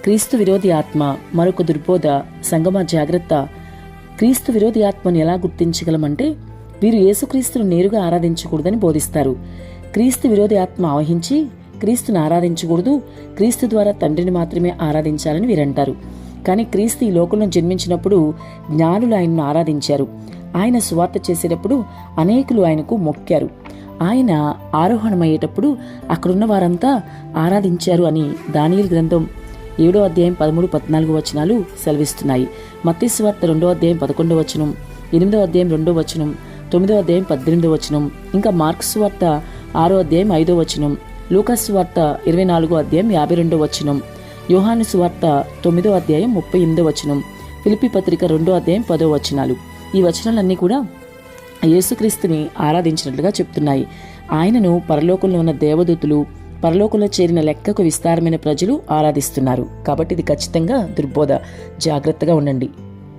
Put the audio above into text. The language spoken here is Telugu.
క్రీస్తు విరోధి ఆత్మ మరొక దుర్బోధ. సంగమ జాగ్రత్త. క్రీస్తు విరోధి ఆత్మను ఎలా గుర్తించగలమంటే, వీరు యేసుక్రీస్తును నేరుగా ఆరాధించకూడదని బోధిస్తారు. క్రీస్తు విరోధి ఆత్మ ఆవహించి క్రీస్తును ఆరాధించకూడదు, క్రీస్తు ద్వారా తండ్రిని మాత్రమే ఆరాధించాలని వీరంటారు. కానీ క్రీస్తు ఈ లోకంలో జన్మించినప్పుడు జ్ఞానులు ఆయనను ఆరాధించారు. ఆయన సువార్త చేసేటప్పుడు అనేకులు ఆయనకు మొక్కారు. ఆయన ఆరోహణమయ్యేటప్పుడు అక్కడున్న వారంతా ఆరాధించారు అని దానియేలు గ్రంథం 7వ అధ్యాయం 13-14 వచనాలు సెలవిస్తున్నాయి. మత్తయి సువార్త 2వ అధ్యాయం 11వ వచనం, 8వ అధ్యాయం 2వ వచనం, 9వ అధ్యాయం 18వ వచనం, ఇంకా మార్కు సువార్త 6వ అధ్యాయం 5వ వచనం, లూకా సువార్త 24వ అధ్యాయం 52వ వచనం, యోహాను సువార్త 9వ అధ్యాయం 38వ వచనం, ఫిలిప్పీ పత్రిక 2వ అధ్యాయం 10వ వచనాలు. ఈ వచనాలన్నీ కూడా యేసుక్రీస్తుని ఆరాధించినట్లుగా చెప్తున్నాయి. ఆయనను పరలోకంలో ఉన్న దేవదూతులు, పరలోకంలో చేరిన లెక్కకు విస్తారమైన ప్రజలు ఆరాధిస్తున్నారు. కాబట్టి ఇది ఖచ్చితంగా దుర్బోధ. జాగ్రత్తగా ఉండండి.